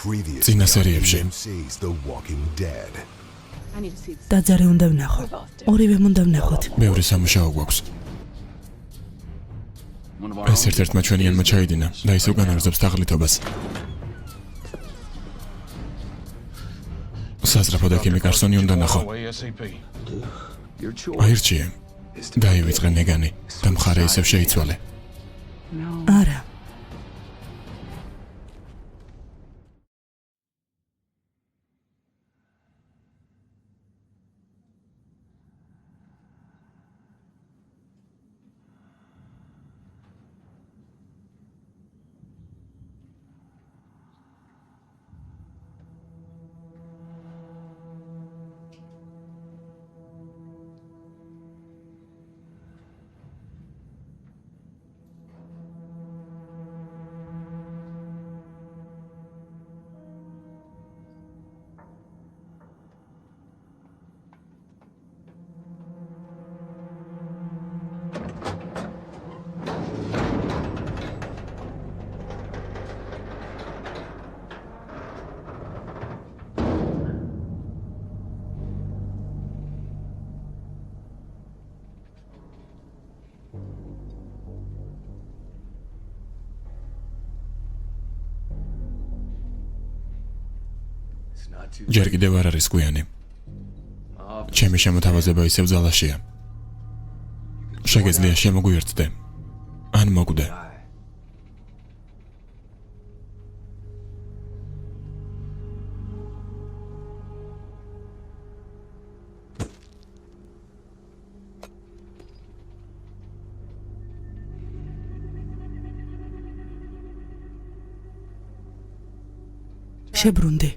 წინა სერიებში. დაძარე უნდა ვნახო. ორივემ უნდა ვნახოთ. ბევრი სამუშაო გვაქვს. ეს ერთ-ერთმა ჩვენიანმა ჩაიდინა და ის უკან აღზევს თაღლითობას. სასწრაფო და ქიმიკარსონი უნდა ნახო. აირჩიე. დაივიწყე ნეგანი და მხარე ისევ შეიცვალე. არა. ჯერ კიდევ არ არის გვიანი. ჩემი შემოთავაზება ისევ ძალაშია. შეგეძლია შემოგვიერთდე. ან მოგვდე. შებრუნდი.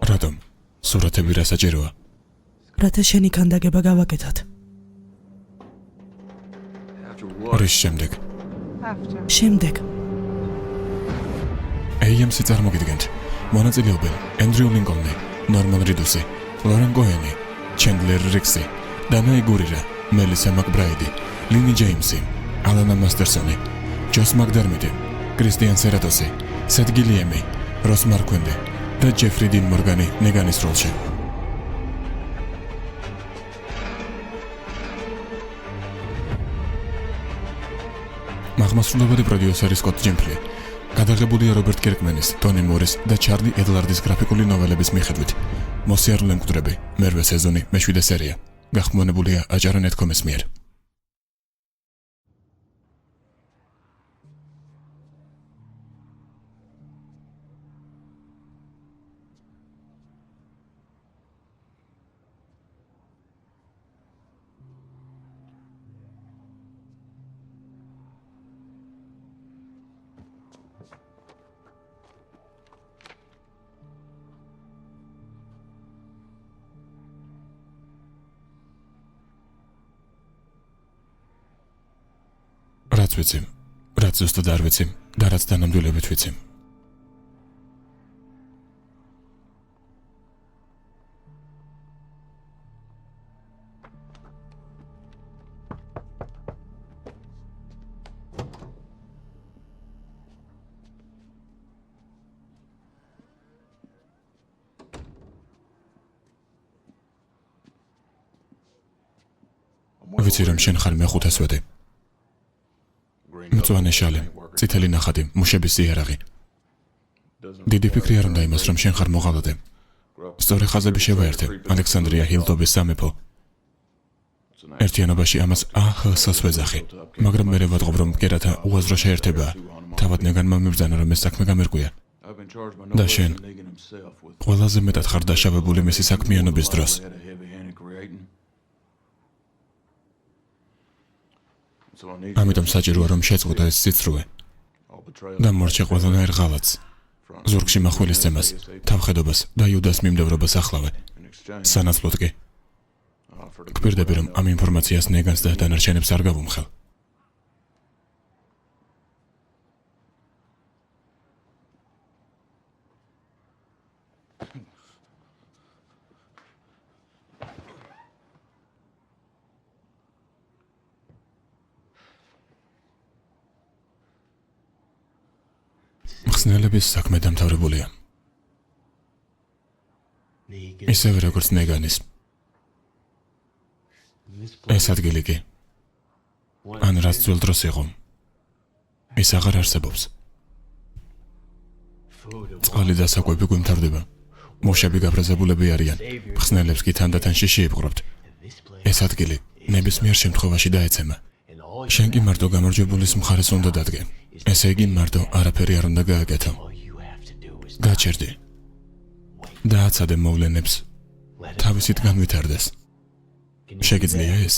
რატომ? სურათები რა საჭიროა? რათა შენი ქანდაგება გავაკეთოთ. რის შემდეგ? შემდეგ. AM-ს წარმოგიდგენთ. მონაწილეობენ ენდრიუ ლინკოლნი, ნორმან რიდუსი, ლორენ კოენი, ჩენდლერ რიქსი, დანაი გურირა, მელისა მაკბრაიდი, ლინი ჯეიმსი, ალანა მასტერსონი, ჯოს მაკდერმიტი, კრისტიან სერატოსი, სეთ გილიემი, როს მარკვენდი და ჯეფრი 딘 მორგანი ნეგანის როლში. მაღმასრულებადი პროდიუსერი სკოტ ჯემფრი, გადაღებულია რობერტ კირკმენის, ტონი მორის და ჩარლი ედლარდის გრაფიკული ნოველების მიხედვით. მოსიარულე მკვდრები, მერვე სეზონი, მეშვიდე სერია. გახმოვანებულია აჭარა.net.com-ის მიერ. რაც ვიცი, რაც ზუსტად არ ვიცი და რაც დანამდვილებით ვიცი. ვიცი რომ შენ ხარ მეხუთე სვეტი. მწვანე შალი, წითელი ნახატი, მუშების იარაღი. დიდი ფიქრი არ უნდა იმას, რომ შენ ხარ მოღალატე. სწორი ხაზები შევაერთე, ალექსანდრია ჰილტობის სამეფო. ერთიანობაში ამას AHS-ს ვეძახი, მაგრამ მე ვატყობ, რომ მკერათა უაზრო შეერთებაა. თავად ნეგანმა მებრძანა, რომ ეს საქმე გამერკვია. და შენ ყველაზე მეტად ხარ დაშავებული მისი საქმიანობის დროს. ამიტომ საჭიროა რომ შეწყვეტო ეს სიცრუე და მორჩე ყველანაირ ღალატს, ზურგში მახვილისცემას, თავხედობას და იუდას მიმდევრობას ახლავე. სანაცვლოდ კი გპირდები რომ ამ ინფორმაციას ნეგანს და დანარჩენებს არ გავუმხელ. ხსნელების საქმე დამთავრებულია. ისევე როგორც ნეგანის. ეს ადგილი კი ან რაც ძველ დროს იყო, ის აღარ არსებობს. წყალი და საკვები გვემთავრდება. მოშები გაბრაზებულები არიან, ხსნელებს კი თანდათანში შეიპყრობთ. ეს ადგილი ნებისმიერ შემთხვევაში დაეცემა. შენ კი მარტო გამარჯვებულის მხარეს უნდა დადგე. ესე იგი მარტო არაფერი არ უნდა გააკეთო. გაჩერდი. დააცადე მოვლენებს, თავისით განვითარდეს. შეგიძლია ეს?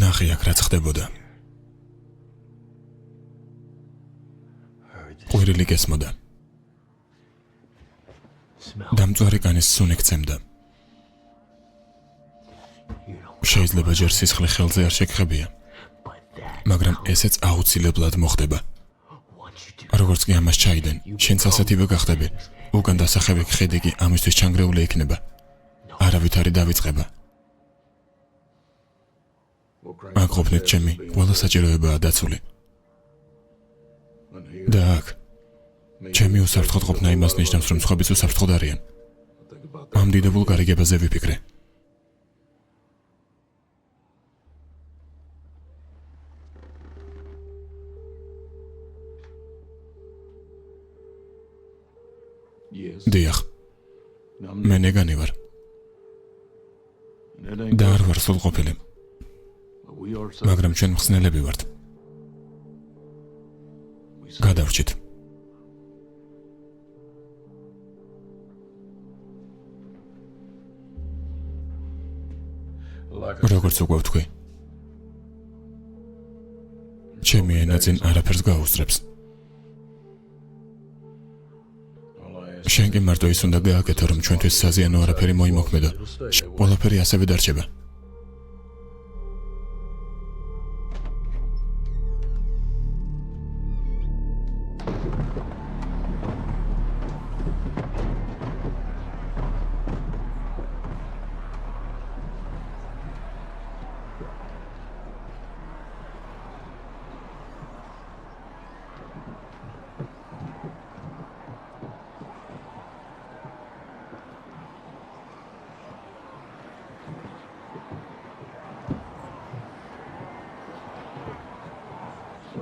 ნახე აქ რაც ხდებოდა. ყვირილი გესმოდა. დამწვარი კანის სუნი გცემდა. შეიძლება ჯერ სისხლი ხელზე არ შეგხებია, მაგრამ ესეც აუცილებლად მოხდება. როგორც კი ამას ჩაიდენ, შენც ასეთივე გახდები. უკან დასახევი ხედი კი ამისთვის ჩანგრეული იქნება. არავითარი დავიწყება. აქ ყოფნით ჩემი ყველა საჭიროებაა დაცული. და აქ ჩემი უსაფრთხოდ ყოფნა იმას ნიშნავს, რომ სხვაებიც უსაფრთხოდ არიან. ამ დიდებულ გარიგებაზე ვიფიქრე. დიახ, მე ნეგანი ვარ და არ ვარ სრულყოფილი, მაგრამ ჩვენ მხსნელები ვართ. გადავრჩით. როგორც უკვე ვთქვი, ჩემი ენა წინ არაფერს გაუსწრებს. შენ კი მარტო ის უნდა გააკეთო, რომ ჩვენთვის საზიანო არაფერი მოიმოქმედო. ყველაფერი ასევე დარჩება.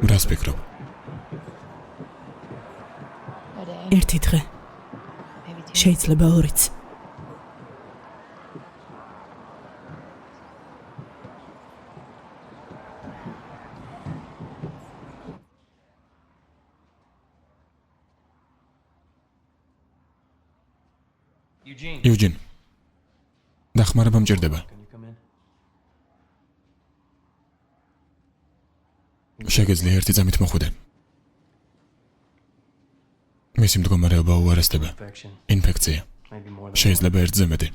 რას ფიქრობ? ერთი დღე. შეიძლება ორიც. იუჯინ, დახმარება მჭირდება. შეგეძლია ერთი წამით მოხვიდე. მისი მდგომარეობა უარესდება. ინფექცია. შეიძლება ერთზე მეტი.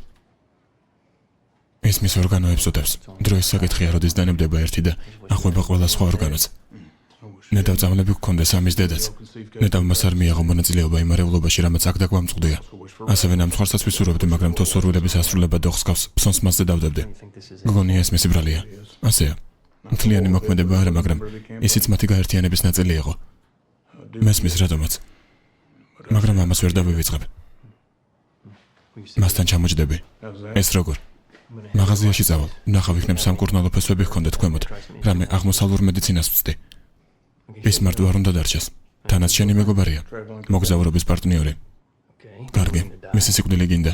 ის მის ორგანოებს უტევს. დროის საკითხია, როდის დანებდება ერთი და ახვება ყველა სხვა ორგანოც. ნედავწამლები გქონდეს ამის დედაც. ნედავმას არ მიაღო მონაწილეობა იმ არეულობაში, რამაც აქ დაგვამწყდია. ასევე ნამცხვარსაც ვისურვებდი, მაგრამ თოს სურვილების ასრულება დოხსკავს ფსონს მასზე დავდებდი. გგონია ეს მისი ბრალია. ასეა. მთლიანი მოქმედება არა, მაგრამ ისიც მათი გაერთიანების ნაწილი იყო. მესმის რატომაც. მაგრამ ამას ვერ დავივიწყებ. მასთან ჩამოჯდები. ეს როგორ? მაღაზიაში წავალ, ნახავ იქნებ სამკურნალო ფესვები ჰქონდეთ ქვემოთ, რამე აღმოსავლურ მედიცინას ვწდი. ის მარტო არ უნდა დარჩეს. თანაც შენი მეგობარია, მოგზაურობის პარტნიორი. კარგი, მისი სიკვდილი გინდა?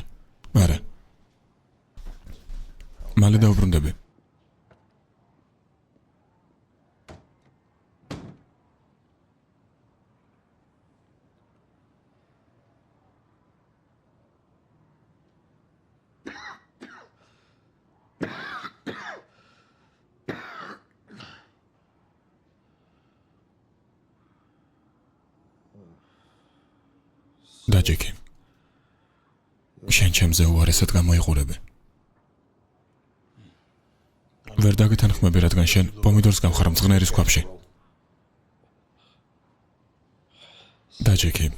არა. მალე დაუბრუნდები. დაჯექი. შენ ჩემზე უარესად გამოიყურები. ვერ დაგეთანხმები, რადგან შენ პომიდორს გამხარ მწღნერის ქვაბში. დაჯექი.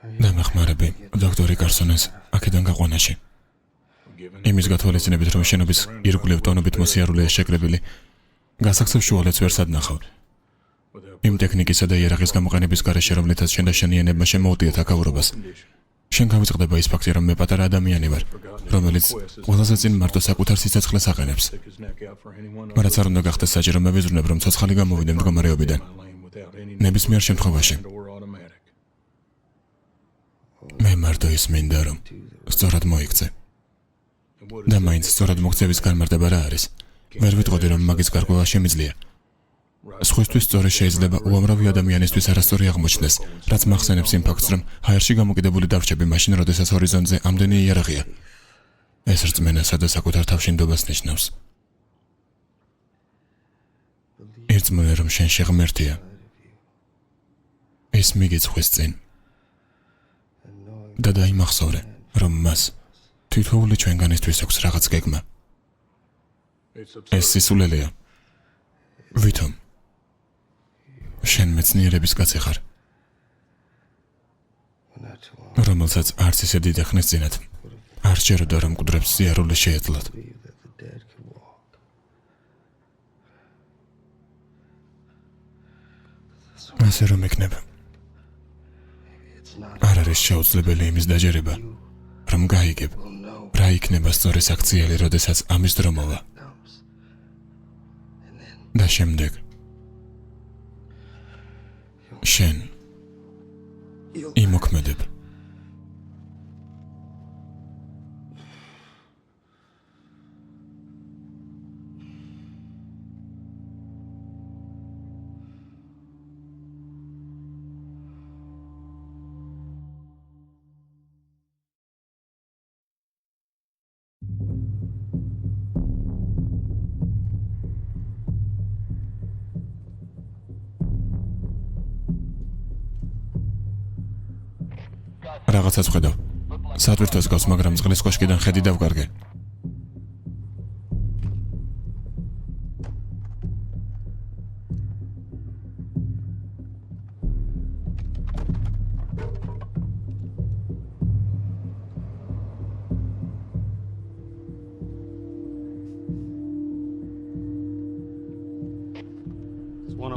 დამეხმარები დოქტორი კარსონეს აქედან გაყვანაში. იმის გათვალისწინებით, რომ შენობის ირგვლივ ტონობით მოსიარულეა შეკრებილი, გასახსებ შუალედს ვერ სადნახავ. იმ ტექნიკისა და იარაღის გამოყენების გარეშე, რომლითაც შენ და შენიანებმა შემოუტიეთ აკავრობას. შენ გავიწყდება ის ფაქტი, რომ მე პატარა ადამიანი ვარ, რომელიც ყველაზე წინ მარტო საკუთარ სიცოცხლეს აყენებს. მარაც არ უნდა გახდეს საჭირო მევიზრუნებ, რომ ცოცხალი გამოვიდე მდგომარეობიდან. ნებისმიერ შემთხვევაში. მე მარტო ის მინდა, რომ სწორად მოიქცე. და მაინც სწორად მოქცევის განმარტება რა არის? ვერ ვიტყოდი, რომ მაგის გარკვევა შემიძლია. სხვისთვის სწორი შეიძლება უამრავი ადამიანისთვის არასწორი აღმოჩნდეს, რაც მახსენებს იმ ფაქტს, რომ ჰაერში გამოკიდებული დარჩები მაშინ, როდესაც ჰორიზონტზე ამდენი იარაღია. ეს რწმენასა და საკუთარ თავშინდობას ნიშნავს. ირწმუნე, რომ შენ შეღმერთია. ის მიგეცხვეს წინ. და დაიმახსოვრე, რომ მას თითოეული ჩვენგანისთვის აქვს რაღაც გეგმა. ეს სისულელეა. ვითომ? შენ მეცნიერების კაცი ხარ, რომელსაც არც ისე დიდი ხნის წინათ არ სჯეროდა, რომ მკვდრებს სიარული შეეძლოთ. ასე რომ იქნება. არ არის შეუძლებელი იმის დაჯერება, რომ გაიგებ, რა იქნება სწორი საქციელი, როდესაც ამის დრო მოვა. და შემდეგ შენ იმოქმედებ. რაღაცას ვხედავ. სატვირთოს გავს, მაგრამ წყლის კოშკიდან ხედი დავკარგე.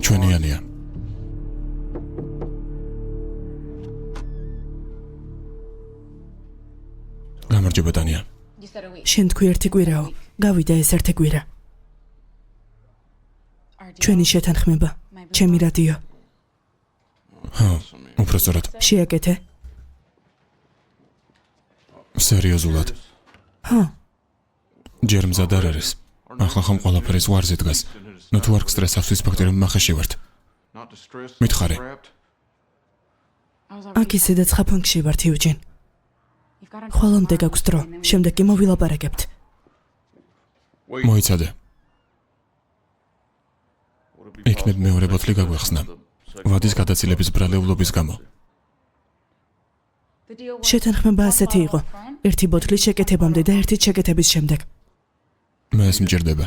ჩვენიანია. გამარჯობა დანია. შენ თქვი ერთი კვირაო, გავიდა ეს ერთი კვირა. ჩვენი შეთანხმება, ჩემი რადიო. უფრო სწორად. შეაკეთე. სერიოზულად. ჯერ მზად არ არის. ახლა ხომ ყველაფერი ზღვარზე დგას. ნუ თუ არ გსტრესავს ის ფაქტი, რომ მახეში ვართ. მითხარე. აქ ისედაც ხაფანგში ვართ, იუჯინ. ხვალამდე გაქვს დრო, შემდეგ კი მოვილაპარაკებთ. მოიცადე. იქნებ მეორე ბოთლი გაგვეხსნა. ვადის გადაცილების ბრალეულობის გამო. შეთანხმება ასეთი იყო. ერთი ბოთლის შეკეთებამდე და ერთი შეკეთების შემდეგ. მე ეს მჭირდება.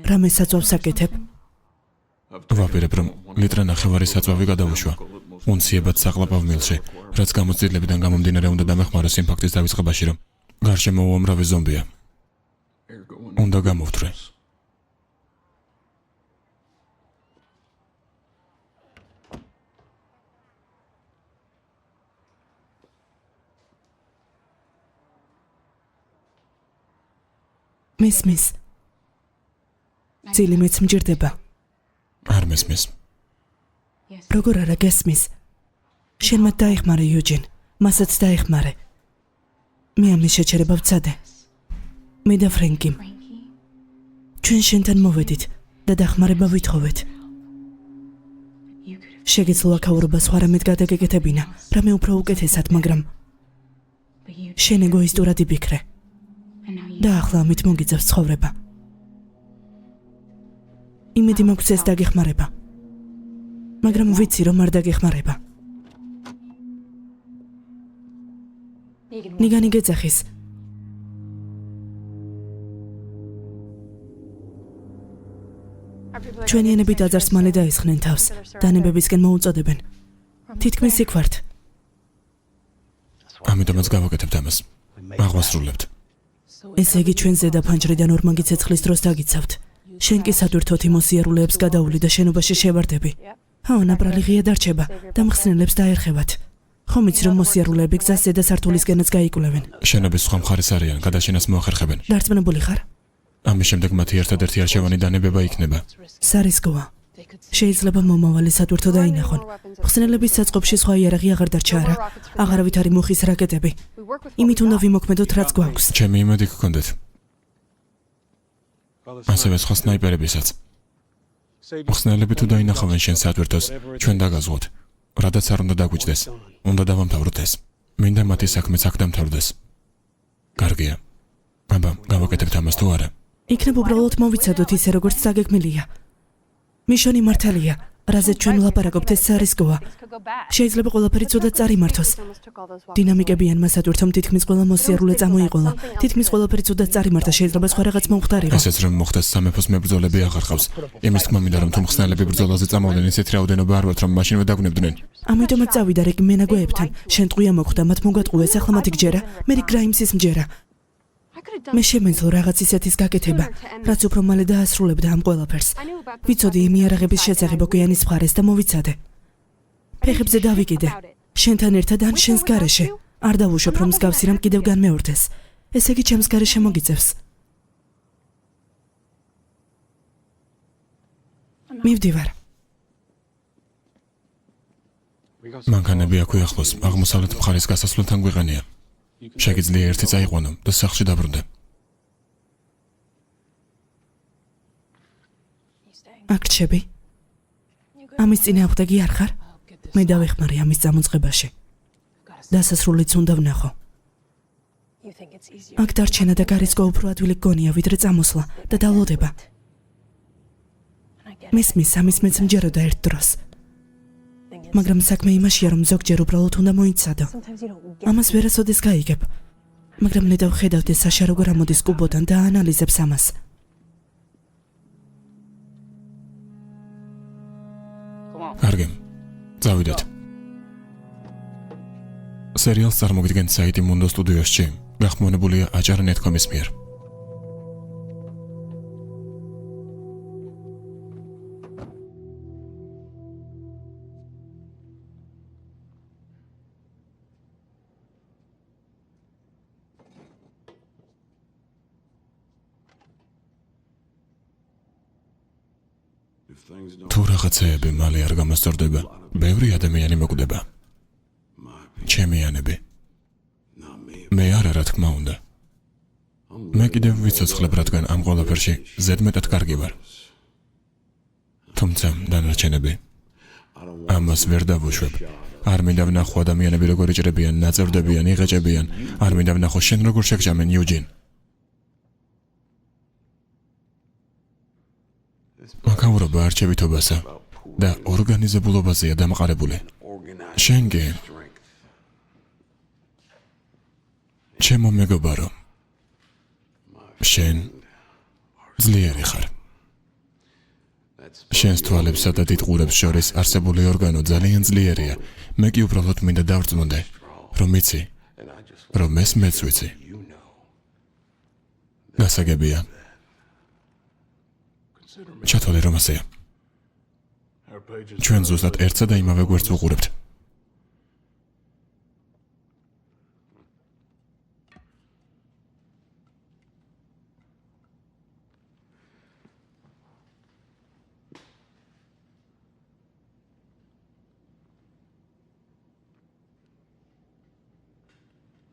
რამე საწვავს აკეთებ? ვაპირებ, რომ ლიტრა ნახევარი საწვავი გადავუშვა. უნციებად საყლაპავ მილში, რაც გამოცდილებიდან გამომდინარე უნდა დამეხმაროს იმ ფაქტის დავიწყებაში, რომ გარშემო უამრავი ზომბია. უნდა გამოვთვრე. მესმის. ძილი მეც მჯერდება. არ მესმის. როგორ არა გესმის? შენ მათ დაეხმარე იუჯინ, მასაც დაეხმარე. მე ამის შეჩერება ვცადე. მე და ფრენკიმ. ჩვენ შენთან მოვედით და დახმარება ვითხოვეთ. შეგეძლო აქაურობა სხვა რამედ გადაგეკეთებინა, რამე უფრო უკეთესად, მაგრამ შენ ეგოისტურად იფიქრე. და ახლა ამით მოგიძევს ცხოვრება. იმედი მაქვს ეს დაგეხმარება. მაგრამ ვიცი რომ არ დაგეხმარება. ნიგანი გეძახის. ჩვენი ენები დაძარს მალე დაისხნენ თავს, დანებებისკენ მოუწოდებენ. თითქმის იქ ვართ. ამიტომაც გავაკეთებთ ამას. აღვასრულებთ. ესე იგი ჩვენ ზედა ფანჯრიდან ორმაგი ცეცხლის დროს დაგიცავთ. შენ კი სატვირთოთი მოსიარულეებს გადაული და შენობაში შევარდები. ნაპრალი ღია დარჩება და მხსნელებს დაერხევათ. ხომ იცი რომ მოსიარულეები გზას ზედა სართულისკენაც გაიკვლევენ. შენობის სხვა მხარეს არიან, გადაშენას მოახერხებენ. დარწმუნებული ხარ? ამის შემდეგ მათი ერთადერთი არჩევანი დანებება იქნება. სარისკოა. შეიძლება მომავალი სატვირთო დაინახონ. მხსნელების საწყობში სხვა იარაღი აღარ დარჩა არა. აღარავით არის მუხის რაკეტები. იმით უნდა ვიმოქმედოთ რაც გვაქვს. ჩემი იმედი გქონდეთ. ასევე სხვა სნაიპერებისაც. მხსნელები თუ დაინახავენ შენ სატვირთოს, ჩვენ დაგაზღვოთ. რადაც არ უნდა დაგვიჯდეს. უნდა დავამთავროთ ეს. მინდა მათი საქმეც აქ დამთავრდეს. კარგია. აბა, გავაკეთებთ ამას თუ არა? იქნებ უბრალოდ მოვიცადოთ ისე როგორც საგეგმილია. მიშონი მართალია, რაზეც ჩვენ ვლაპარაკობთ ეს სარისკოა. შეიძლება ყველაფერი ცუდად წარიმართოს. დინამიკებიან მასატვირთომ თითქმის ყველა მოსიარულე წამოიყოლა. თითქმის ყველაფერი ცუდად წარიმართა, შეიძლება სხვა რაღაც მომხდარიყო. ესეც რომ მოხდეს სამეფოს მებრძოლები აღარ ყავს. იმის თქმა მინდა რომ თუ მხსნელები ბრძოლაზე წამოვიდნენ ისეთი რაოდენობა არ ვართ რომ მაშინვე დაგვნებდნენ. ამიტომაც წავიდა რეკი მენაგვეებთან. შენ ტყვია მოხვდა, მათ მოგატყუეს, ახლა მათი გჯერა, მე გრაიმსის მჯერა. მე შემეძლო რაღაც ისეთის გაკეთება, რაც უფრო მალე დაასრულებდა ამ ყველაფერს. ვიცოდი იმ იარაღების შესახებ ოკეანის მხარეს და მოვიცადე. ფეხებზე დავიკიდე. შენთან ერთად ან შენს გარეშე. არ დავუშვებ რომ მსგავსი რამ კიდევ განმეორდეს. ესე იგი ჩემს გარეშე მოგიწევს. მივდივარ. მანქანები აქვე ახლოს, აღმოსავლეთ მხარის გასასვლელთან გვეყანია. შეგიძლია ერთი წაიყვანო და სახლში დაბრუნდე. აქ რჩები? ამის წინააღმდეგი არ ხარ? მე დავეხმარე ამის წამოწყებაში. დასასრულიც უნდა ვნახო. აქ დარჩენა და გარისკო უფრო ადვილი გონია ვიდრე წამოსვლა და დალოდება. მესმის ამის მეც მჯეროდა ერთ დროს. მაგრამ საქმე იმაშია რომ ზოგჯერ უბრალოდ უნდა მოიცადო. ამას ვერასოდეს გაიგებ. მაგრამ ნეტავ ხედავდე საშა როგორ ამოდის კუბოდან და აანალიზებს ამას. კარგი, წავიდეთ. სერიალს წარმოგიდგენთ საიტი Mundo Studios-ში, გახმოვანებულია ajar.net.com-ის მიერ. თუ რაღაცეები მალე არ გამოსწორდება, ბევრი ადამიანი მოკვდება. ჩემიანები. მე არა, რა თქმა უნდა. მე კიდევ ვიცოცხლებ, რადგან ამ ყველაფერში ზედმეტად კარგი ვარ. თუმცა დანარჩენები. ამას ვერ დავუშვებ. არ მინდა ვნახო ადამიანები როგორ იჭრებიან, ნაწევდებიან, იღეჭებიან. არ მინდა ვნახო შენ როგორ შეგჭამენ, იუჯინ. მაკავრობა არჩევითობასა და ორგანიზებულობაზეა დამყარებული. შენ კი ჩემო მეგობარო, შენ ძლიერი ხარ. შენს თვალებსა და დიდ ყურებს შორის არსებული ორგანო ძალიან ძლიერია. მე კი უბრალოდ მინდა დავრწმუნდე, რომ იცი, რომ ეს მეც ვიცი. გასაგებია. ჩათვალე რომ ასეა. ჩვენ ზუსტად ერთსა და იმავე გვერდს ვუყურებთ.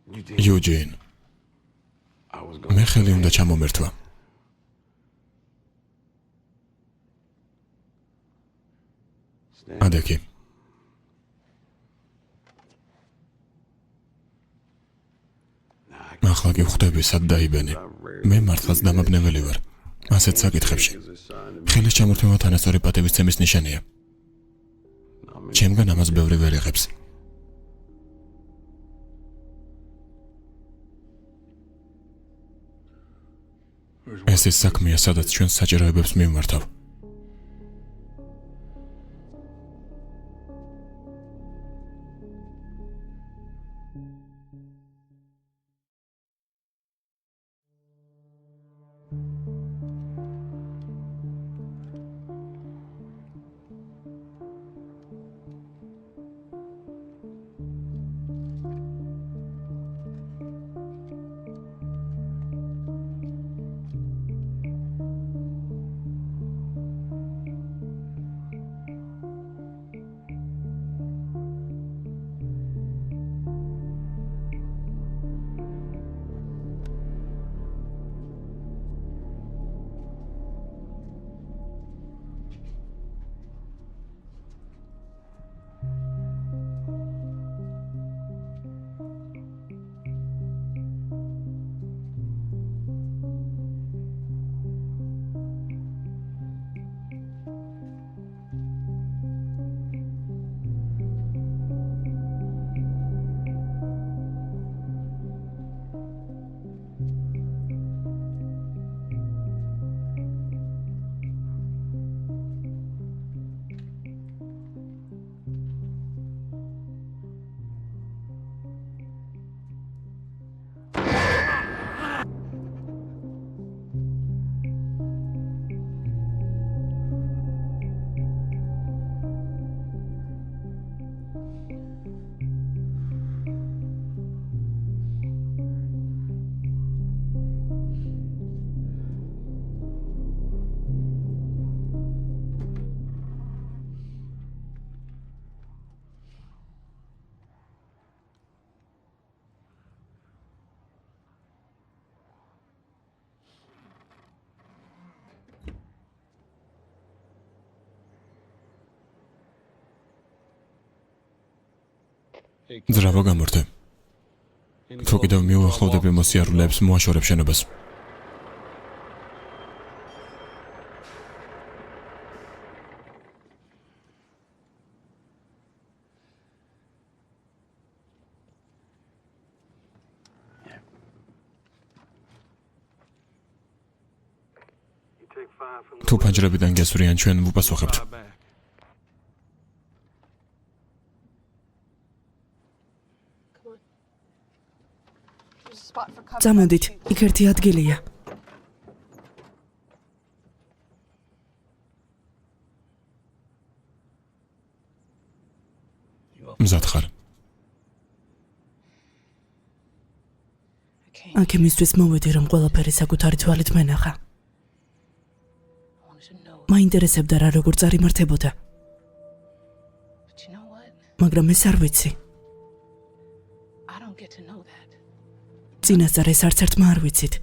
იუჯინ, მე ხელი უნდა ჩამომერთვა. ადექი. ახლა კი ხვდები, სად დაიბენი. მე მართლაც დამაბნეველი ვარ. ასეთ საკითხებში. ხელის ჩამორთმევა თანასწორი პატივისცემის ნიშანია. ჩემგან ამას ბევრი ვერ იღებს. ეს ის საქმეა, სადაც ჩვენ საჭიროებებს მივმართავ. ძრავა გამორთე. თუ კიდევ მიუახლოვდები მოსიარულეებს, მოაშორებ შენობას. თუ ფანჯრებიდან გესვრიან, ჩვენ ვუპასუხებთ. წამოდით, იქ ერთი ადგილია. მზად ხარ? აქ იმისთვის მოვედი, რომ ყველაფერი საკუთარი თვალით მენახა. მაინტერესებდა რა როგორ წარიმართებოდა. მაგრამ ეს არ ვიცი. წინასწარ ეს არც ერთმა არ ვიცით.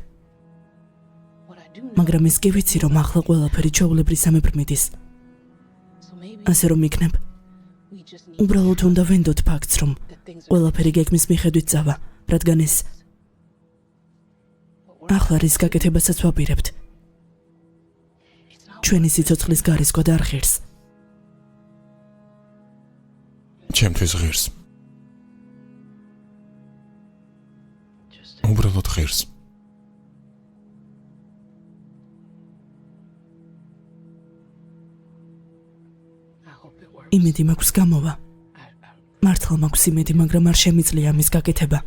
მაგრამ ის კი ვიცი, რომ ახლა ყველაფერი ჩვეულებრისამებრ მიდის. ასე რომ იქნებ, უბრალოდ უნდა ვენდოთ ფაქტს, რომ ყველაფერი გეგმის მიხედვით წავა, რადგან ეს ახლა რის გაკეთებასაც ვაპირებთ. ჩვენი სიცოცხლის გარისკვა არ ღირს. ჩემთვის ღირს. უბრალოდ ღირს. იმედი მაქვს გამოვა. მართლა მაქვს იმედი, მაგრამ არ შემიძლია ამის გაკეთება.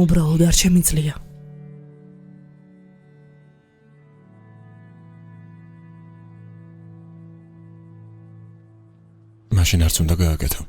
უბრალოდ არ შემიძლია. მაშინ არც უნდა გააკეთო.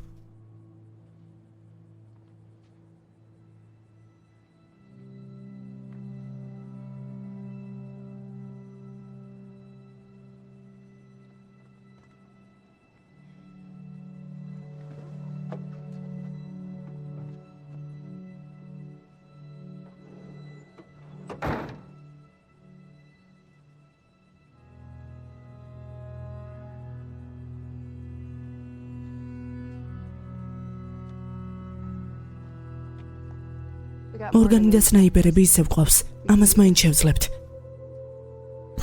ორგანი და სნაიპერები ისევ ყავს. ამას მაინც შევძლებთ.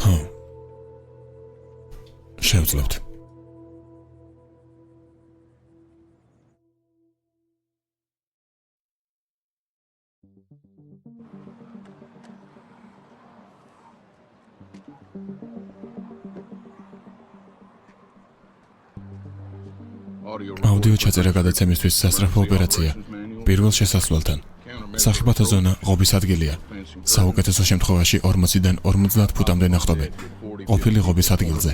ხო. შევძლებთ. აუდიო ჩაწერა გადაცემისთვის სასწრაფო ოპერაცია პირველ შესასვლელთან. სახიფათო ზონა ღობის ადგილია. საუკეთესო შემთხვევაში 40-დან 50 ფუტამდე ნახტობი. ყოფილი ღობის ადგილზე.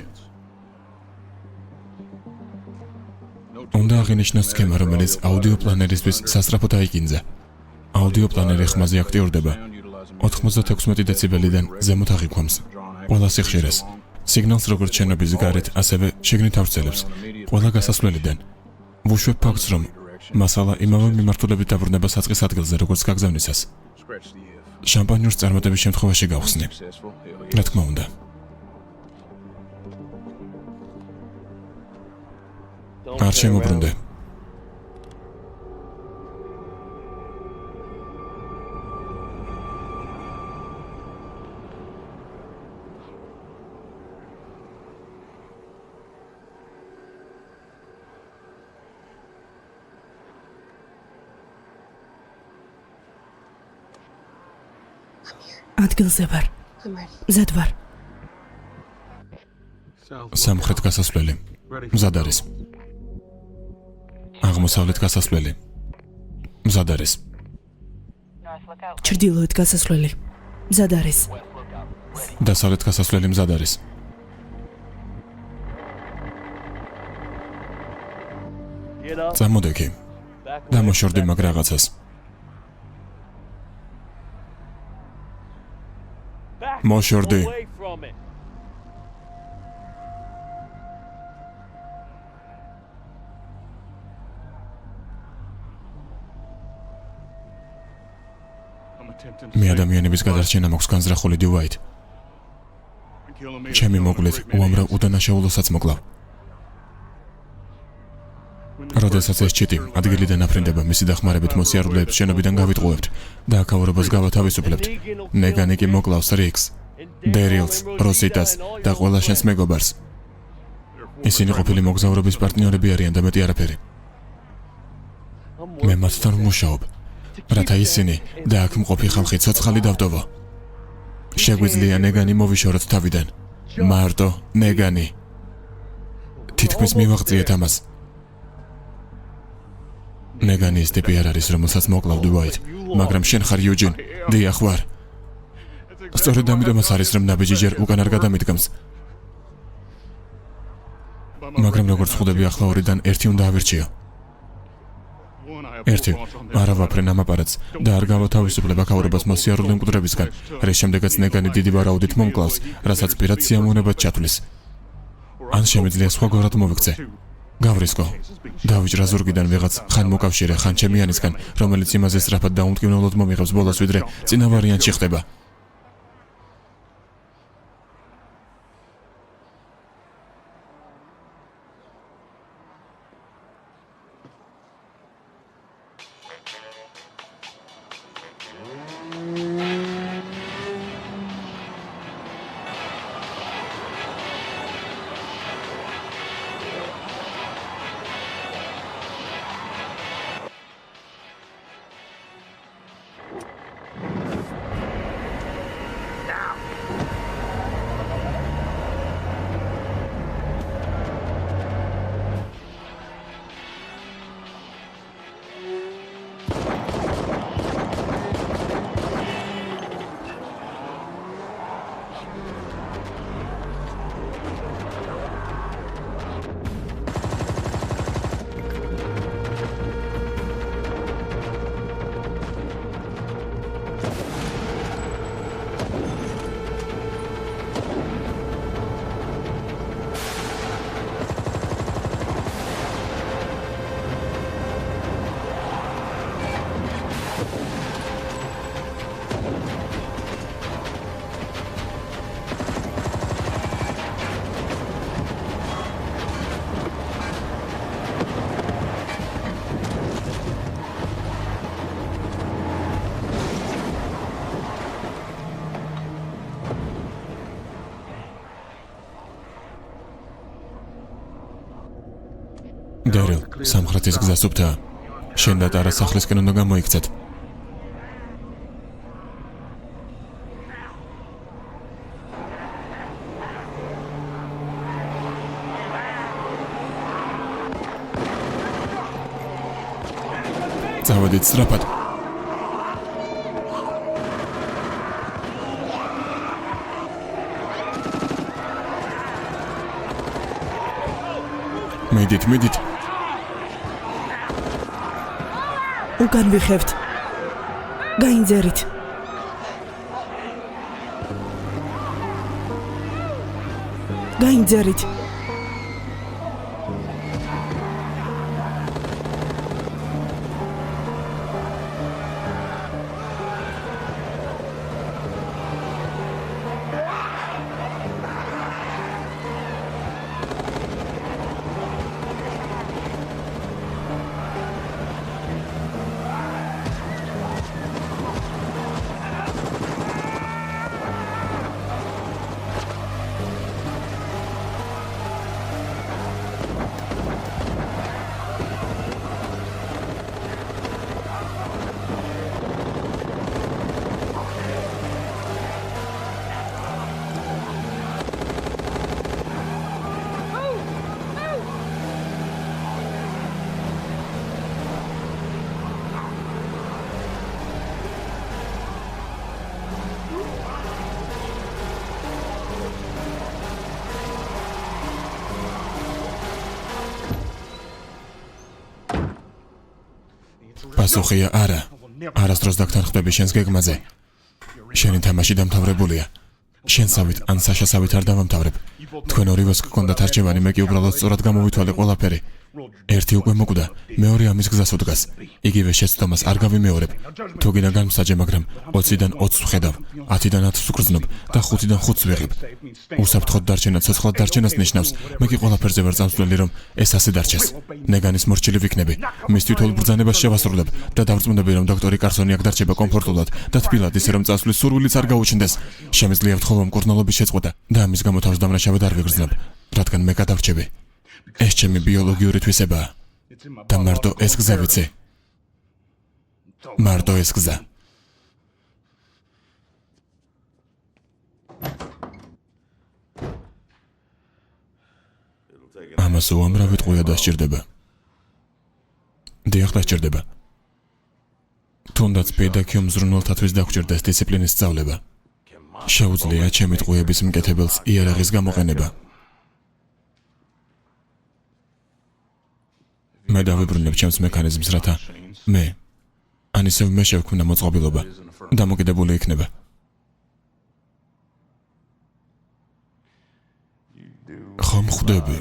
უნდა აღინიშნოს სქემა, რომელიც აუდიო პლანერისთვის სასწრაფოდ აიკინძა. აუდიო პლანერი ხმაზე აქტიურდება 96 დეციბელიდან ზემოთ აღიქვამს ყველა სიხშირეს. სიგნალს როგორც შენობის გარეთ, ასევე შიგნით ავრცელებს ყველა გასასვლელიდან. ვუშვებ ფაქტს, რომ მასალა იმავე მიმართულებით დაბრუნება საწყის ადგილზე, როგორც გაგზავნისას. შამპანიურს წარმატების შემთხვევაში გავხსნი. რა თქმა უნდა. არ შემოbrunde. ადგილზე ვარ. მზად ვარ. სამხრეთ გასასვლელი. მზად არის. აღმოსავლეთ გასასვლელი. მზად არის. ჩრდილოეთ გასასვლელი. მზად არის. დასავლეთ გასასვლელი მზად არის. წამოდექი. დამოშორდი მაგ რაღაცას. მოშორდი. მე ადამიანების გადარჩენა მაქვს განზრახული დივაით. ჩემი მოგლით უამრავ უდანაშაულოსაც მოკლავ. როდესაც ეს ჩიტი ადგილიდან აფრინდება, მისი დახმარებით მოსიარულეებს შენობიდან გავიტყუებთ და აქაურობას გავათავისუფლებთ. ნეგანი კი მოკლავს რიქს, დერილს, როსიტას და ყველა შენს მეგობარს. ისინი ყოფილი მოგზაურობის პარტნიორები არიან და მეტი არაფერი. მე მათთან ვმუშაობ, რათა ისინი და აქ მყოფი ხალხი ცოცხალი დავტოვო. შეგვიძლია ნეგანი მოვიშოროთ თავიდან. მარტო ნეგანი. თითქმის მივაღწიეთ ამას. ნეგანი ის ტიპი არ არის, რომელსაც მოკლავ დუაით, მაგრამ შენ ხარ იუჯინ. დიახ ვარ. სწორედ ამიტომაც არის, რომ ნაბიჯი ჯერ უკან არ გადამიდგამს. მაგრამ როგორც ხვდები, ახლა ორიდან ერთი უნდა ავირჩიო. ერთი, არა ვაფრენ ამ აპარატს და არ გავათავისუფლებ აქაურობას მოსიარულე მკვდრებისგან, რის შემდეგაც ნეგანი დიდი ვარაუდით მომკლავს, რასაც პირად სიამოვნებად ჩათვლის. ან შემიძლია სხვაგვარად მოვიქცე. გავრისკო. დავიჭრა ზურგიდან ვიღაც ხან მოკავშირე, ხან ჩემიანისგან, რომელიც იმაზე სწრაფად და უმტკივნეულად მომიღებს ბოლოს, ვიდრე წინა ვარიანტში ხდება. დერილ, სამხრეთის გზა სუფთაა. შენ და ტარა სახლისკენ უნდა გამოიქცეთ. წავედით სწრაფად. მიდით. უკან ვიხევთ. გაინძერით. პასუხია არა. არასდროს დაგთანხმდები შენს გეგმაზე. შენი თამაში დამთავრებულია. შენსავით ან საშასავით არ დავამთავრებ. თქვენ ორივეს გქონდათ არჩევანი, მე კი უბრალოდ სწორად გამოვითვალე ყველაფერი. ერთი უკვე მოკვდა, მეორე ამის გზას უდგას. იგივე შეცდომას არ გავიმეორებ. თუ გინდა განმსაჯე, მაგრამ 20-დან 20 ვხედავ, 10-დან 10 ვგრძნობ და 5-დან 5 ვიღებ. უსაფრთხოდ დარჩენა ცოცხლად დარჩენას ნიშნავს. მე კი ყველაფერზე ვარ წამსვლელი, რომ ეს ასე დარჩეს. ნეგანის მორჩილი ვიქნები. მის თვითონ ბრძანებას შევასრულებ და დავწმუნდები, რომ დოქტორი კარსონი აქ დარჩება კომფორტულად და თბილად, ისე რომ წასვლის სურვილიც არ გაუჩნდეს. შემიძლია ვთხოვო მკურნალობის შეწყვეტა და ამის გამო თავს დამნაშავედ არ ვიგრძნობ, რადგან მე გადავრჩები. ეს ჩემი ბიოლოგიური თვისებაა და მარტო ეს გზა ვიცი. მარტო ეს გზა. ამას უამრავი ტყუია დასჭირდება. დიახ, დასჭირდება. თუნდაც პედაგოგიუმ ზრუნველთათვის დაგვჭირდეს დისციპლინის სწავლება. შეუძლია ჩემი ტყუების მკეთებელს იარაღის გამოყენება. მე დავიბრუნებ ჩემს მექანიზმს, რათა მე ან ისევ მე შევქმნა მოწყობილობა, დამოკიდებული იქნება. ხომ ხვდები,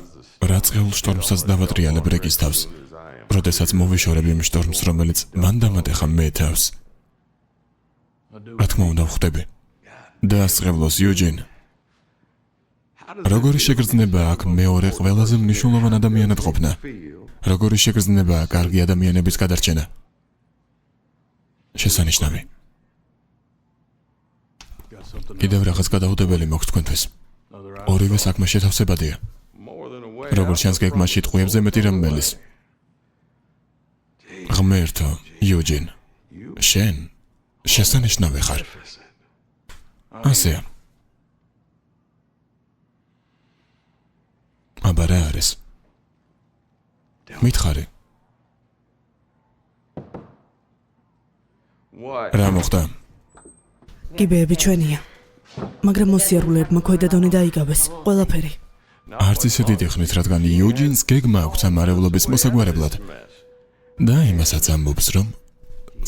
რა წყეულ შტორმსაც დავატრიალებ რეკის თავს, როდესაც მოვიშორებ იმ შტორმს, რომელიც მან დამატეხა მე თავს. რა თქმა უნდა ხვდები. დაასწრებლოს, იუჯინ. როგორი შეგრძნება აქ მეორე ყველაზე მნიშვნელოვან ადამიანად ყოფნა? როგორი შეგრძნება კარგი ადამიანების გადარჩენა? შესანიშნავი. კიდევ რაღაც გადაუდებელი მოქვს თქვენთვის. ორივე საქმე შეთავსებადია. როგორც ჩანს, გეგმაში ტყუებზე მეტი რამ მელის. ღმერთო, იუჯინ, შენ შესანიშნავი ხარ. ასეა. აბა რა არის? მითხარი. რა მოხდა? კიბეები ჩვენია. მაგრამ მოსიარულეებმა ქვედა დონე დაიგავეს. ყველაფერი. არც ისე დიდი ხნით, რადგან იუჯინს გეგმა აქვს ამ არეულობის მოსაგვარებლად. და იმასაც ამბობს, რომ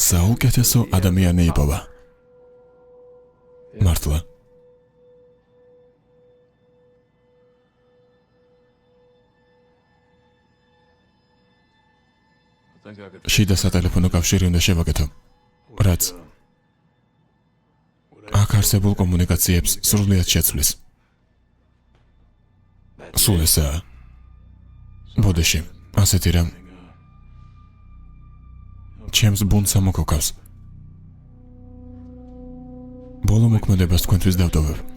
საუკეთესო ადამიანი იპოვა. მართლა. შიდა სატელეფონო კავშირი უნდა შევაკეთო, რაც აქ არსებულ კომუნიკაციებს სრულიად შეცვლის. სულ ესაა. ბოდიში, ასეთი რამ ჩემს ბუნდს ამოქოქავს. ბოლო მოქმედებას თქვენთვის დავტოვებ.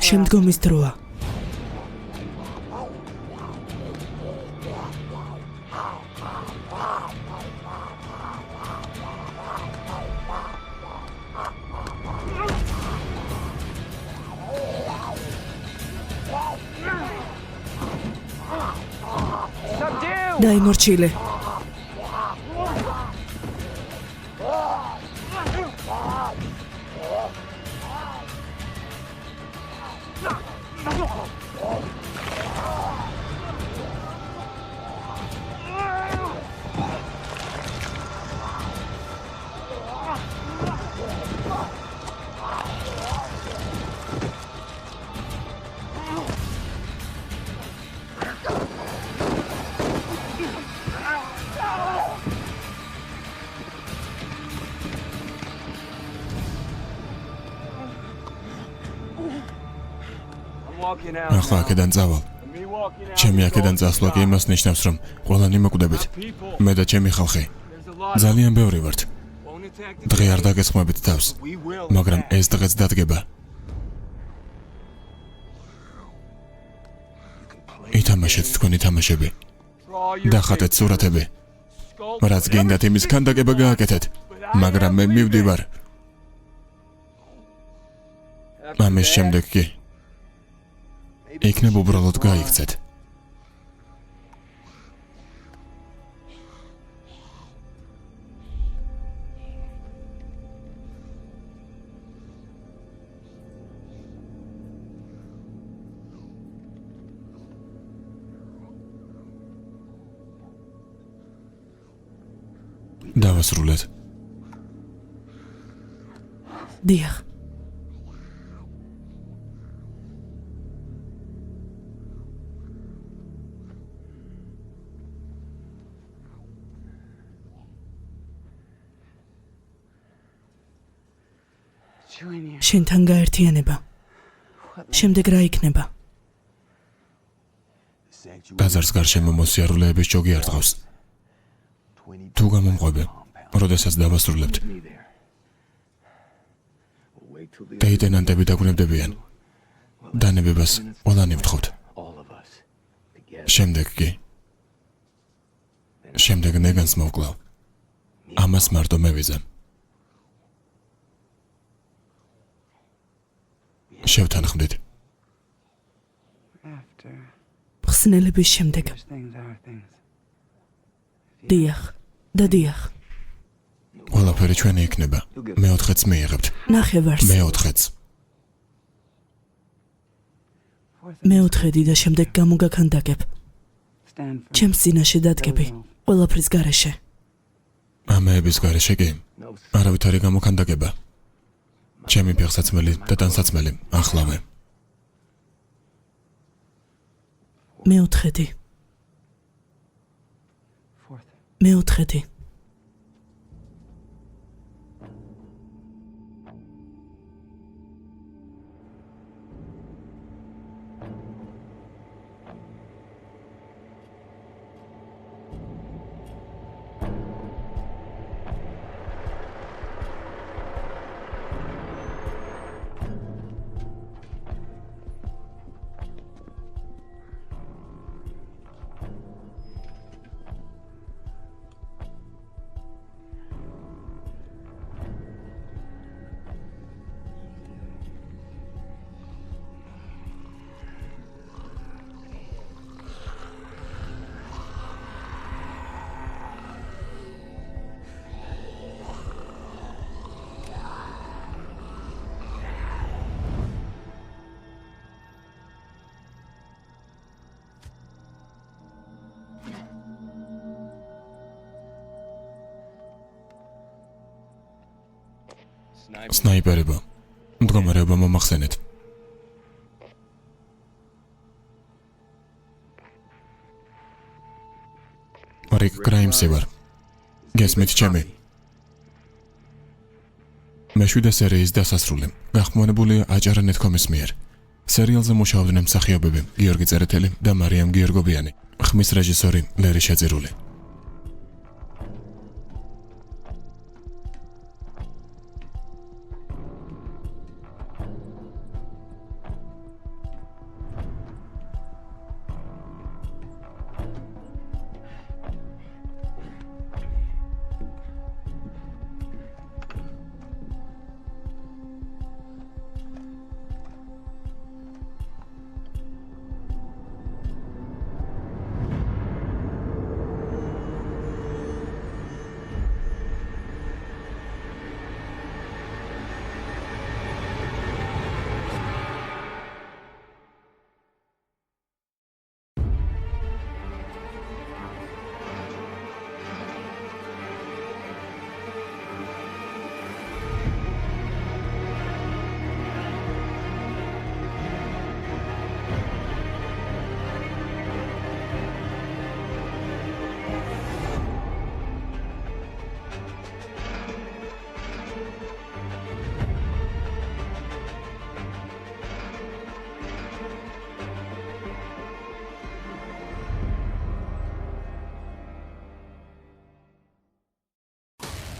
შემდგომის დროა. დაიმორჩილე. ახლა აქედან წავალ. ჩემი აქედან წასვლა კი იმას ნიშნავს, რომ ყველანი მოკვდებით. მე და ჩემი ხალხი. ძალიან ბევრი ვართ. დღე არ დაგესხმებით თავს, მაგრამ ეს დღეც დადგება. ითამაშეთ თქვენი თამაშები. დახატეთ სურათები. რაც გინდათ იმის ქანდაკება გააკეთეთ, მაგრამ მე მივდივარ. ამის შემდეგ კი იქნებ უბრალოდ გაიქცეთ. დავასრულეთ. დიახ. შენთან გაერთიანება. შემდეგ რა იქნება? ტაძარს გარშემო მოსიარულეების ჯოგი არ ტყავს. თუ გამომყვები, როდესაც დავასრულებთ, ლეიტენანტები დაგვნებდებიან. დანებებას ყველანი ვთხოვთ. შემდეგ ნეგანს მოვკლავ. ამას მარტო მე ვიზამ. შევთანხმდით. ხსნელების შემდეგ. დიახ. და დიახ. ყველაფერი ჩვენი იქნება. მეოთხეც მიიღებთ. ნახევარს. მეოთხეც. მეოთხედი და შემდეგ გამოგაქანდაკებ. ჩემს წინაშე დადგები. ყველაფრის გარეშე. ამეების გარეშე კი არავითარი გამოქანდაკება. ჩემი ფეხსაცმელი და ტანსაცმელი ახლავე. მეოთხედი. მეოთხედი. სნაიპერებო, მდგომარეობა მომახსენეთ. რიკ გრაიმსი ვარ. გესმით ჩემი? მეშვიდე სერიის დასასრული გახმოვანებულია აჭარა.net.com-ის მიერ. სერიალზე მუშაობდნენ მსახიობები გიორგი წერეთელი და მარიამ გიორგობიანი. ხმის რეჟისორი ლერი შეძირული.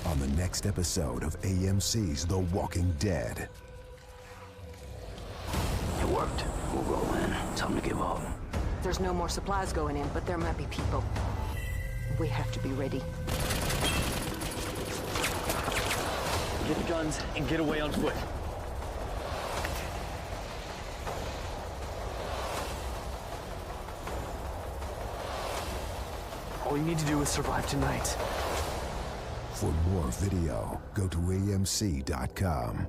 On the next episode of AMC's The Walking Dead. It worked. We'll roll in. Time to give up. There's no more supplies going in, but there might be people. We have to be ready. Get the guns and get away on foot. All you need to do is survive tonight. For more video, go to amc.com.